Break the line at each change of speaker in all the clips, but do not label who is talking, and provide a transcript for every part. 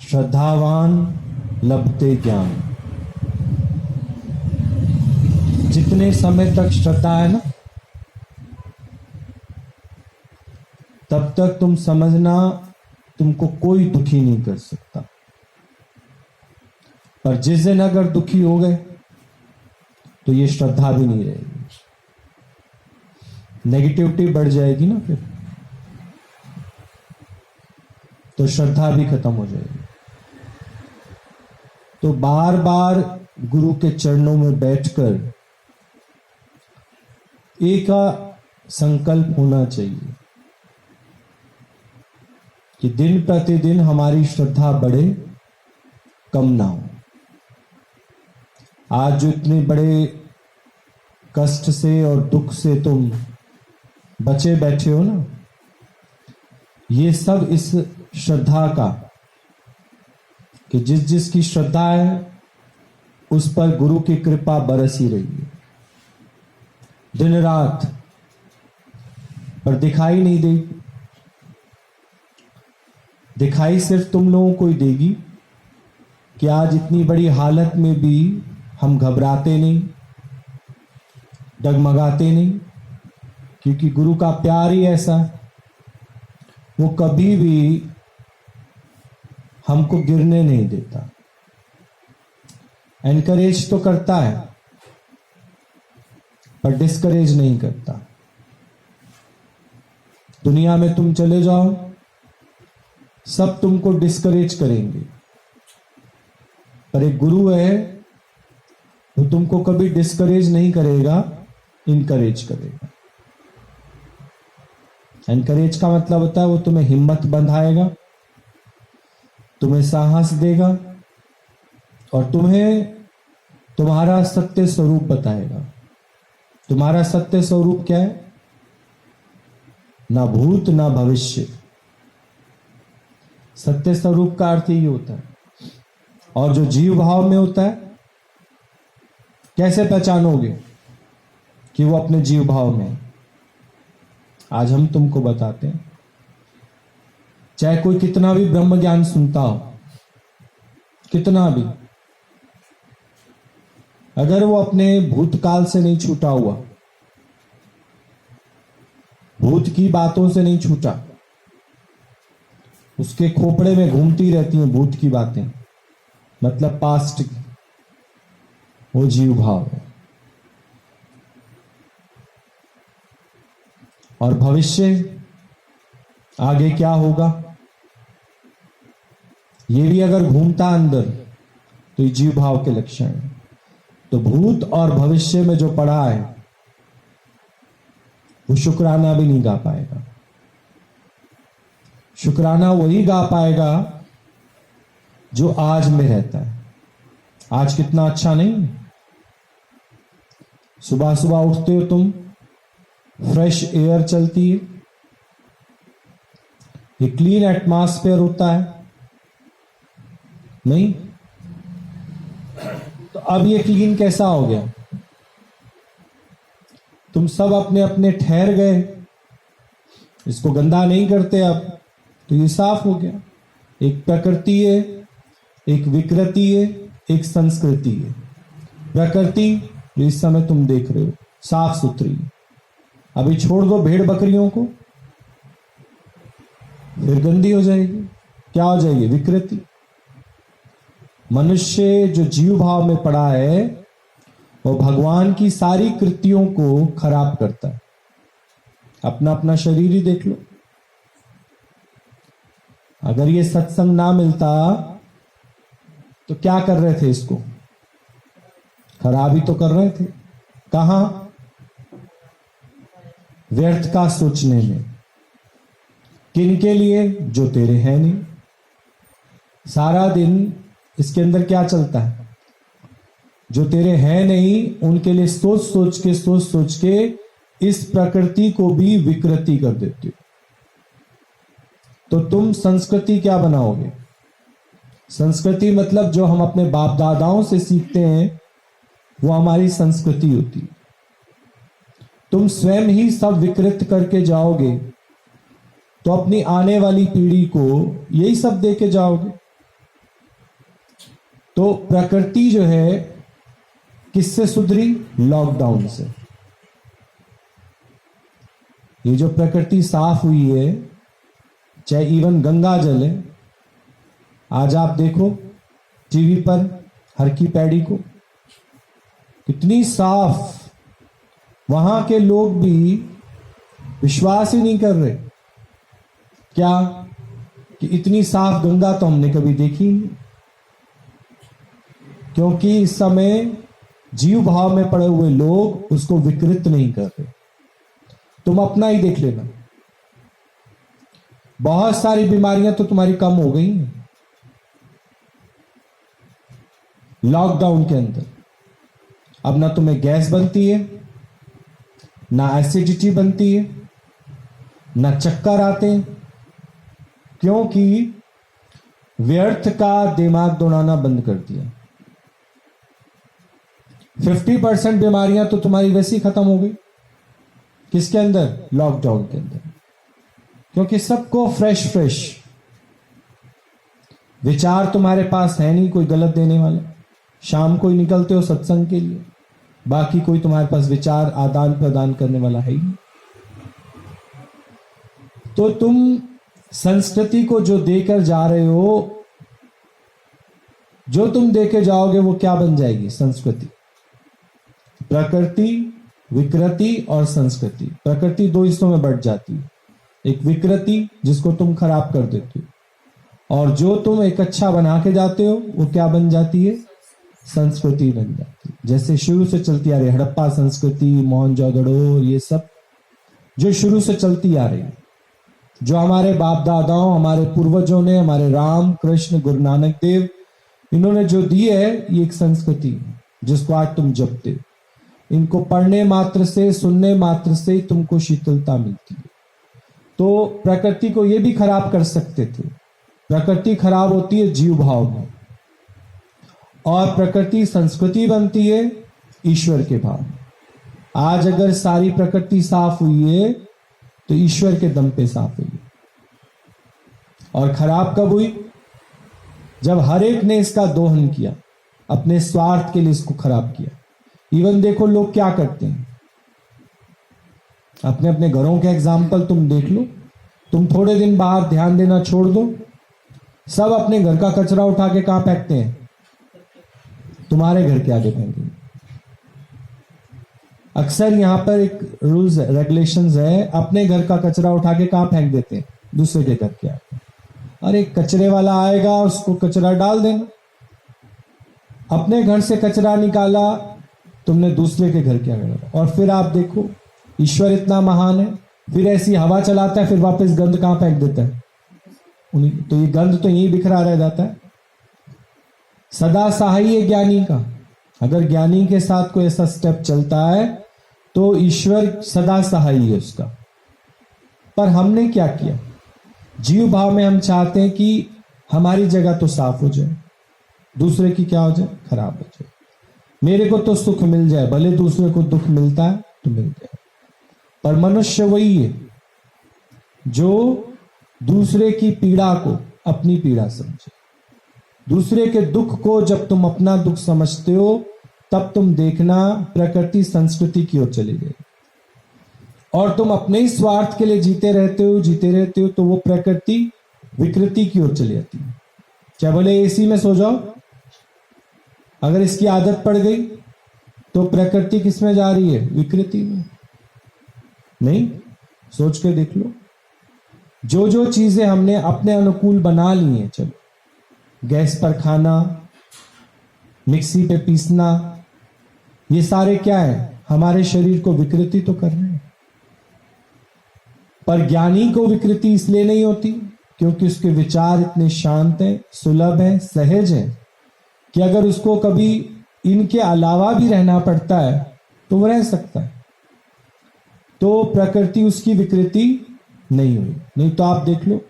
श्रद्धावान लभते ज्ञान। जितने समय तक श्रद्धा है ना, तब तक तुम समझना तुमको कोई दुखी नहीं कर सकता। पर जिस दिन अगर दुखी हो गए तो ये श्रद्धा भी नहीं रहेगी, नेगेटिविटी बढ़ जाएगी ना, फिर तो श्रद्धा भी खत्म हो जाएगी। तो बार बार गुरु के चरणों में बैठकर एक संकल्प होना चाहिए कि दिन प्रतिदिन हमारी श्रद्धा बढ़े, कम ना हो। आज जो इतने बड़े कष्ट से और दुख से तुम बचे बैठे हो ना, ये सब इस श्रद्धा का, कि जिस जिसकी श्रद्धा है उस पर गुरु की कृपा बरस ही रही है दिन रात, पर दिखाई नहीं देगी। दिखाई सिर्फ तुम लोगों को ही देगी कि आज इतनी बड़ी हालत में भी हम घबराते नहीं, डगमगाते नहीं, क्योंकि गुरु का प्यार ही ऐसा है, वो कभी भी हमको गिरने नहीं देता। एनकरेज तो करता है पर डिस्करेज नहीं करता। दुनिया में तुम चले जाओ, सब तुमको डिस्करेज करेंगे, पर एक गुरु है वो तुमको कभी डिस्करेज नहीं करेगा, इनकरेज करेगा। एनकरेज का मतलब होता है वो तुम्हें हिम्मत बंधाएगा, तुम्हें साहस देगा और तुम्हें तुम्हारा सत्य स्वरूप बताएगा। तुम्हारा सत्य स्वरूप क्या है? ना भूत ना भविष्य। सत्य स्वरूप का अर्थ यही होता है। और जो जीव भाव में होता है, कैसे पहचानोगे कि वो अपने जीव भाव में है? आज हम तुमको बताते हैं। चाहे कोई कितना भी ब्रह्म ज्ञान सुनता हो, कितना भी, अगर वो अपने भूतकाल से नहीं छूटा हुआ, भूत की बातों से नहीं छूटा, उसके खोपड़े में घूमती रहती हैं भूत की बातें, मतलब पास्ट की, वो जीव भाव है। और भविष्य, आगे क्या होगा, ये भी अगर घूमता अंदर तो ये जीव भाव के लक्षण है। तो भूत और भविष्य में जो पड़ा है वो शुक्राना भी नहीं गा पाएगा। शुक्राना वही गा पाएगा जो आज में रहता है। आज कितना अच्छा नहीं? सुबह सुबह उठते हो तुम, फ्रेश एयर चलती है, ये क्लीन एटमॉस्फेयर होता है नहीं? तो अब ये क्लीन कैसा हो गया? तुम सब अपने अपने ठहर गए, इसको गंदा नहीं करते अब, तो ये साफ हो गया। एक प्रकृति है, एक विकृति है, एक संस्कृति है। प्रकृति जो इस समय तुम देख रहे हो साफ सुथरी, अभी छोड़ दो भेड़ बकरियों को, फिर गंदी हो जाएगी। क्या हो जाएगी? विकृति। मनुष्य जो जीव भाव में पड़ा है वो भगवान की सारी कृतियों को खराब करता है। अपना अपना शरीर ही देख लो। अगर ये सत्संग ना मिलता तो क्या कर रहे थे? इसको खराब ही तो कर रहे थे। कहां? व्यर्थ का सोचने में। किन के लिए? जो तेरे हैं नहीं। सारा दिन इसके अंदर क्या चलता है? जो तेरे हैं नहीं उनके लिए सोच सोच के इस प्रकृति को भी विकृति कर देते हो। तो तुम संस्कृति क्या बनाओगे? संस्कृति मतलब जो हम अपने बाप दादाओं से सीखते हैं वो हमारी संस्कृति होती है। तुम स्वयं ही सब विकृत करके जाओगे तो अपनी आने वाली पीढ़ी को यही सब दे के जाओगे। तो प्रकृति जो है किससे सुधरी? लॉकडाउन से। ये जो प्रकृति साफ हुई है, चाहे इवन गंगा जल है, आज आप देखो टीवी पर हर की पैड़ी को, कितनी साफ, वहां के लोग भी विश्वास ही नहीं कर रहे क्या कि इतनी साफ गंगा तो हमने कभी देखी नहीं। क्योंकि इस समय जीव भाव में पड़े हुए लोग उसको विकृत नहीं कर रहे। तुम अपना ही देख लेना, बहुत सारी बीमारियां तो तुम्हारी कम हो गई हैं लॉकडाउन के अंदर। अब ना तुम्हें गैस बनती है, ना एसिडिटी बनती है, ना चक्कर आते हैं, क्योंकि व्यर्थ का दिमाग दौड़ाना बंद कर दिया। 50% बीमारियां तो तुम्हारी वैसी खत्म हो गई। किसके अंदर? लॉकडाउन के अंदर। क्योंकि सबको फ्रेश विचार तुम्हारे पास है नहीं कोई गलत देने वाला। शाम को ही निकलते हो सत्संग के लिए, बाकी कोई तुम्हारे पास विचार आदान प्रदान करने वाला है ही नहीं। तो तुम संस्कृति को जो देकर जा रहे हो, जो तुम देके जाओगे वो क्या बन जाएगी? संस्कृति। प्रकृति, विकृति और संस्कृति। प्रकृति दो हिस्सों में बढ़ जाती है, एक विकृति जिसको तुम खराब कर देते हो, और जो तुम एक अच्छा बना के जाते हो वो क्या बन जाती है? संस्कृति बन जाती है। जैसे शुरू से चलती आ रही हड़प्पा संस्कृति, मोहनजोदड़ो, ये सब जो शुरू से चलती आ रही, जो हमारे बाप दादाओं, हमारे पूर्वजों ने, हमारे राम कृष्ण गुरु नानक देव, इन्होंने जो दी है, ये एक संस्कृति है जिसको आज तुम जपते हो। इनको पढ़ने मात्र से, सुनने मात्र से तुमको शीतलता मिलती है। तो प्रकृति को ये भी खराब कर सकते थे। प्रकृति खराब होती है जीव भाव में, और प्रकृति संस्कृति बनती है ईश्वर के भाव। आज अगर सारी प्रकृति साफ हुई है तो ईश्वर के दम पे साफ हुई। और खराब कब हुई? जब हर एक ने इसका दोहन किया, अपने स्वार्थ के लिए इसको खराब किया। इवन देखो लोग क्या करते हैं, अपने अपने घरों के एग्जाम्पल तुम देख लो। तुम थोड़े दिन बाहर ध्यान देना छोड़ दो, सब अपने घर का कचरा उठा के कहां फेंकते हैं? तुम्हारे घर के आगे फेंकेंगे। अक्सर यहां पर एक रूल्स रेगुलेशंस है, अपने घर का कचरा उठा के कहां फेंक देते हैं? दूसरे के घर के आगे। अरे कचरे वाला आएगा, उसको कचरा डाल देना। अपने घर से कचरा निकाला तुमने, दूसरे के घर के आगे। और फिर आप देखो ईश्वर इतना महान है, फिर ऐसी हवा चलाता है, फिर वापस गंद कहां फेंक देता है? तो ये गंद तो यहीं बिखरा रह जाता है। सदा सहाय है ज्ञानी का। अगर ज्ञानी के साथ कोई ऐसा स्टेप चलता है तो ईश्वर सदा सहाय है उसका। पर हमने क्या किया? जीव भाव में हम चाहते हैं कि हमारी जगह तो साफ हो जाए, दूसरे की क्या हो जाए? खराब हो जाए। मेरे को तो सुख मिल जाए, भले दूसरे को दुख मिलता है तो मिल जाए। पर मनुष्य वही है जो दूसरे की पीड़ा को अपनी पीड़ा समझे। दूसरे के दुख को जब तुम अपना दुख समझते हो, तब तुम देखना प्रकृति संस्कृति की ओर चली गई। और तुम अपने ही स्वार्थ के लिए जीते रहते हो, तो वो प्रकृति विकृति की ओर चली जाती है। चाहे बोले एसी में सो जाओ, अगर इसकी आदत पड़ गई तो प्रकृति किस में जा रही है? विकृति में। नहीं, सोच के देख लो। जो जो चीजें हमने अपने अनुकूल बना ली हैं, चलो गैस पर खाना, मिक्सी पे पीसना, ये सारे क्या है? हमारे शरीर को विकृति तो कर रहे हैं। पर ज्ञानी को विकृति इसलिए नहीं होती क्योंकि उसके विचार इतने शांत हैं, सुलभ हैं, सहज हैं कि अगर उसको कभी इनके अलावा भी रहना पड़ता है तो वो रह सकता है। तो प्रकृति उसकी विकृति नहीं हुई। नहीं तो आप देख लो,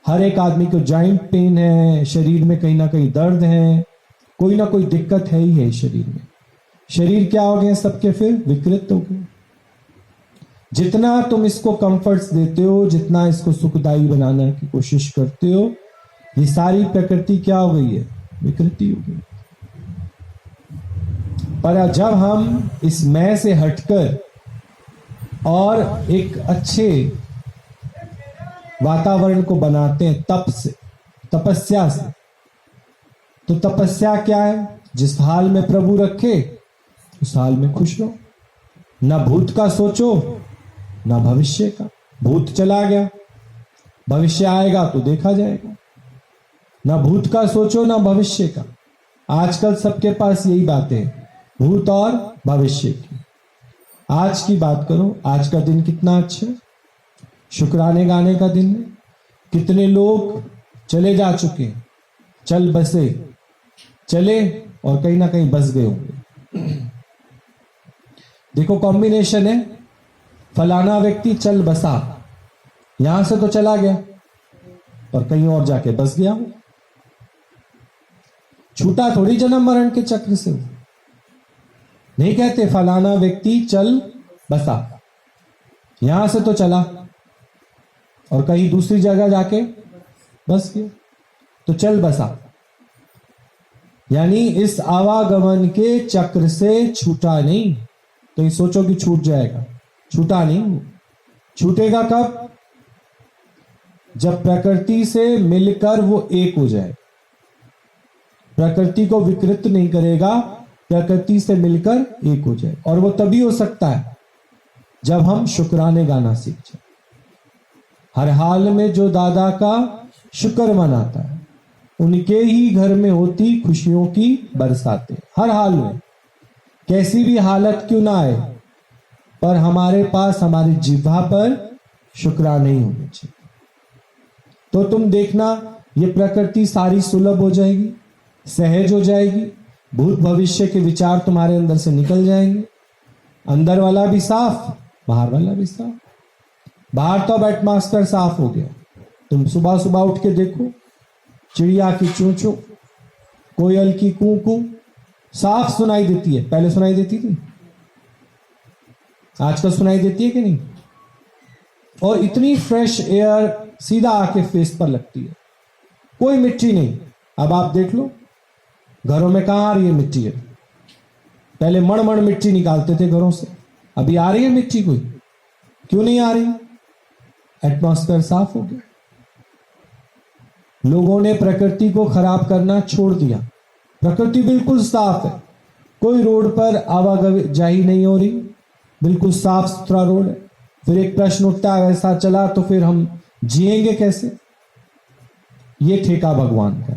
हर एक आदमी को जॉइंट पेन है, शरीर में कहीं ना कहीं दर्द है, कोई ना कोई दिक्कत है ही है शरीर में। शरीर क्या हो गए सबके? फिर विकृत हो गए। जितना तुम इसको कंफर्ट्स देते हो, जितना इसको सुखदायी बनाने की कोशिश करते हो, ये सारी प्रकृति क्या हो गई है? विकृति हो गई। पर जब हम इस मैं से हटकर और एक अच्छे वातावरण को बनाते हैं तप से, तपस्या से, तो तपस्या क्या है? जिस हाल में प्रभु रखे उस हाल में खुश रहो। ना भूत का सोचो ना भविष्य का। भूत चला गया, भविष्य आएगा तो देखा जाएगा। ना भूत का सोचो ना भविष्य का। आजकल सबके पास यही बातें हैं, भूत और भविष्य की। आज की बात करो, आज का दिन कितना अच्छा है, शुक्राने गाने का दिन है। कितने लोग चले जा चुके हैं, चल बसे, चले और कहीं ना कहीं बस गए होंगे। देखो कॉम्बिनेशन है, फलाना व्यक्ति चल बसा, यहां से तो चला गया पर कहीं और जाके बस गया हो। छूटा थोड़ी जन्म मरण के चक्र से। नहीं कहते फलाना व्यक्ति चल बसा, यहां से तो चला और कहीं दूसरी जगह जाके बस गया, तो चल बसा। यानी इस आवागमन के चक्र से छूटा नहीं। कहीं सोचो कि छूट जाएगा, छूटा नहीं। छूटेगा कब? जब प्रकृति से मिलकर वो एक हो जाए। प्रकृति को विकृत नहीं करेगा, प्रकृति से मिलकर एक हो जाए। और वो तभी हो सकता है जब हम शुक्राने गाना सीख जाए। हर हाल में जो दादा का शुक्र मनाता है, उनके ही घर में होती खुशियों की बरसातें। हर हाल में, कैसी भी हालत क्यों ना आए, पर हमारे पास, हमारी जिह्वा पर शुक्राने ही होने चाहिए। तो तुम देखना, ये प्रकृति सारी सुलभ हो जाएगी, सहज हो जाएगी। भूत भविष्य के विचार तुम्हारे अंदर से निकल जाएंगे। अंदर वाला भी साफ, बाहर वाला भी साफ। बाहर तो अब एटमॉस्फेयर साफ हो गया। तुम सुबह सुबह उठ के देखो, चिड़िया की चूं चूं, कोयल की कू कू साफ सुनाई देती है। पहले सुनाई देती थी, आजकल सुनाई देती है कि नहीं? और इतनी फ्रेश एयर सीधा आके फेस पर लगती है, कोई मिट्टी नहीं। अब आप देख लो, घरों में कहां आ रही है मिट्टी है? पहले मण मिट्टी निकालते थे घरों से, अभी आ रही है मिट्टी कोई? क्यों नहीं आ रही? एटमॉस्फेयर साफ हो गया। लोगों ने प्रकृति को खराब करना छोड़ दिया। प्रकृति बिल्कुल साफ है, कोई रोड पर आवाजाही नहीं हो रही, बिल्कुल साफ सुथरा रोड है। फिर एक प्रश्न उठता है, ऐसा चला तो फिर हम जिएंगे कैसे? ये ठेका भगवान का,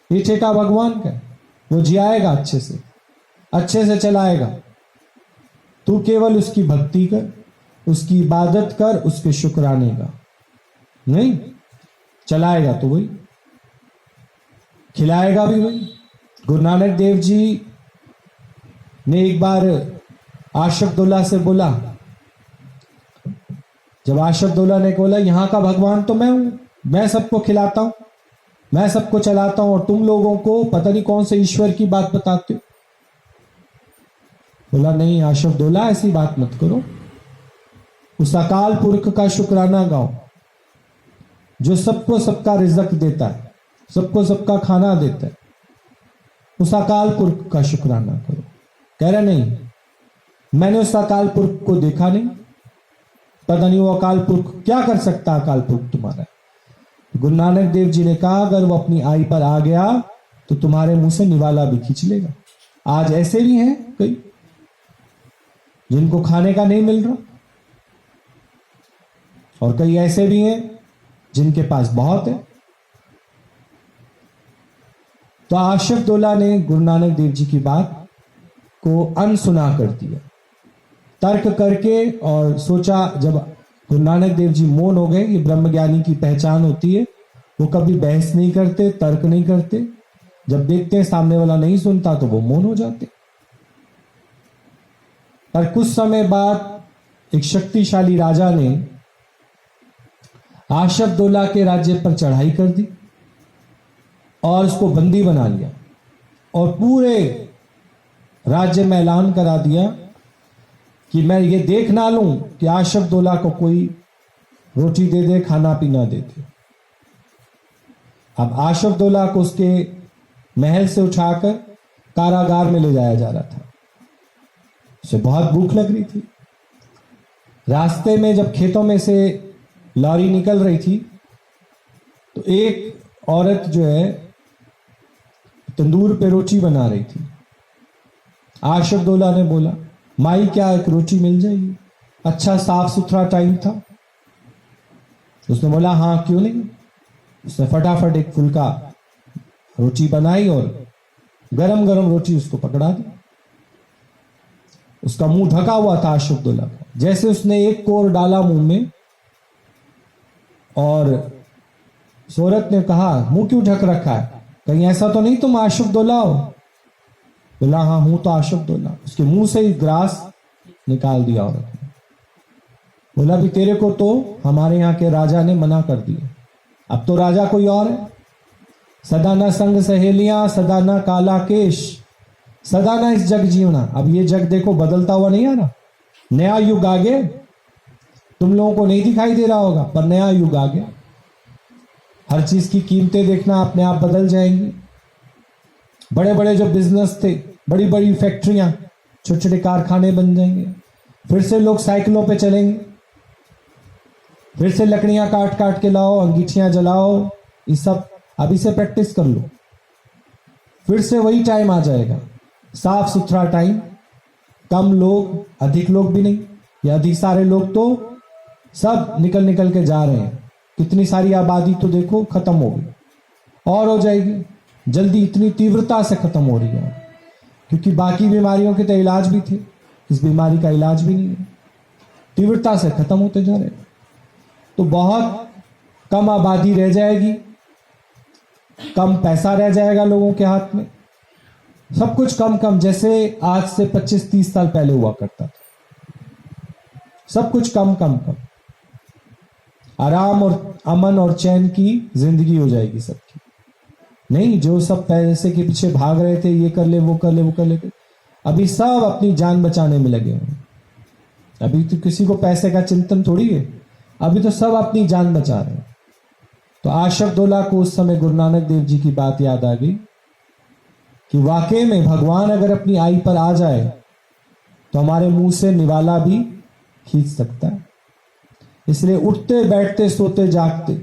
ये ठेका भगवान का। वो जियाएगा अच्छे से चलाएगा। तू केवल उसकी भक्ति कर, उसकी इबादत कर, उसके शुक्राने का। नहीं चलाएगा तो वही, खिलाएगा भी वही। गुरु नानक देव जी ने एक बार आशफदौला से बोला, जब आशफदौला ने बोला यहां का भगवान तो मैं हूं, मैं सबको खिलाता हूं, मैं सबको चलाता हूं, और तुम लोगों को पता नहीं कौन से ईश्वर की बात बताते हो। बोला नहीं आशफदौला, ऐसी बात मत करो। उस अकाल पुरख का शुक्राना गाओ जो सबको सबका रिजक देता है, सबको सबका खाना देता है। उस अकाल पुरख का शुक्राना करो। कह रहे नहीं, मैंने उस अकाल पुरख को देखा नहीं, पता नहीं वो अकाल पुरख क्या कर सकता। अकाल पुरख तुम्हारा, गुरु नानक देव जी ने कहा अगर वो अपनी आई पर आ गया तो तुम्हारे मुंह से निवाला भी खींच लेगा। आज ऐसे भी हैं कई जिनको खाने का नहीं मिल रहा, और कई ऐसे भी हैं जिनके पास बहुत है। तो आशफदौला ने गुरु नानक देव जी की बात को अनसुना कर दिया, तर्क करके, और सोचा, जब गुरु नानक देव जी मौन हो गए, ये ब्रह्मज्ञानी की पहचान होती है, वो कभी बहस नहीं करते, तर्क नहीं करते। जब देखते हैं सामने वाला नहीं सुनता तो वो मौन हो जाते। पर कुछ समय बाद एक शक्तिशाली राजा ने आशफदौला के राज्य पर चढ़ाई कर दी और उसको बंदी बना लिया, और पूरे राज्य में ऐलान करा दिया कि मैं ये देख ना लूं कि आशफदौला को कोई रोटी दे दे, खाना पीना दे दे। अब आशफदौला को उसके महल से उठाकर कारागार में ले जाया जा रहा था। उसे बहुत भूख लग रही थी। रास्ते में जब खेतों में से लॉरी निकल रही थी तो एक औरत जो है तंदूर पे रोटी बना रही थी। आशफदौला ने बोला, माई क्या एक रोटी मिल जाएगी? अच्छा साफ सुथरा टाइम था। उसने बोला, हाँ क्यों नहीं। उसने फटाफट एक फुल्का रोटी बनाई और गरम गरम रोटी उसको पकड़ा दी। उसका मुंह ढका हुआ था आशफदौला का। जैसे उसने एक कोर डाला मुंह में और औरत ने कहा, मुंह क्यों ढक रखा है? कहीं ऐसा तो नहीं तुम आशफदौला हो? बोला, हाँ हूं तो आशफदौला। उसके मुंह से ही ग्रास निकाल दिया औरत ने। बोला, भी तेरे को तो हमारे यहाँ के राजा ने मना कर दिया, अब तो राजा कोई और है। सदा न संग सहेलियां, सदा न काला केश, सदा न इस जग जीवना। अब ये जग देखो बदलता हुआ नहीं आ रहा, नया युग आ गया। तुम लोगों को नहीं दिखाई दे रहा होगा पर नया युग आ गया। हर चीज की कीमतें देखना अपने आप बदल जाएंगी। बड़े बड़े जो बिजनेस थे, बड़ी बड़ी फैक्ट्रियां, छोटे छोटे कारखाने बन जाएंगे। फिर से लोग साइकिलों पे चलेंगे, फिर से लकड़ियां काट काट के लाओ, अंगीठियां जलाओ। ये सब अभी से प्रैक्टिस कर लो। फिर से वही टाइम आ जाएगा, साफ सुथरा टाइम, कम लोग, अधिक लोग भी नहीं। या अधिक सारे लोग तो सब निकल निकल के जा रहे हैं। कितनी सारी आबादी तो देखो खत्म हो गई और हो जाएगी जल्दी। इतनी तीव्रता से खत्म हो रही है क्योंकि बाकी बीमारियों के तो इलाज भी थे, इस बीमारी का इलाज भी नहीं है। तीव्रता से खत्म होते जा रहे हैं। तो बहुत कम आबादी रह जाएगी, कम पैसा रह जाएगा लोगों के हाथ में, सब कुछ कम कम, जैसे आज से 25-30 साल पहले हुआ करता था। सब कुछ कम कम कम। आराम और अमन और चैन की जिंदगी हो जाएगी सबकी। नहीं, जो सब पैसे के पीछे भाग रहे थे, ये कर ले वो कर ले वो कर ले, अभी सब अपनी जान बचाने में लगे हैं। अभी तो किसी को पैसे का चिंतन थोड़ी है, अभी तो सब अपनी जान बचा रहे हैं। तो आशफदौला को उस समय गुरु नानक देव जी की बात याद आ गई कि वाकई में भगवान अगर अपनी आई पर आ जाए तो हमारे मुंह से निवाला भी खींच सकता है। इसलिए उठते बैठते सोते जागते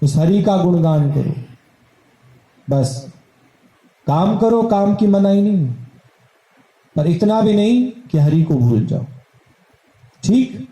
उस हरि का गुणगान करो। बस काम करो, काम की मनाही नहीं, पर इतना भी नहीं कि हरि को भूल जाओ। ठीक।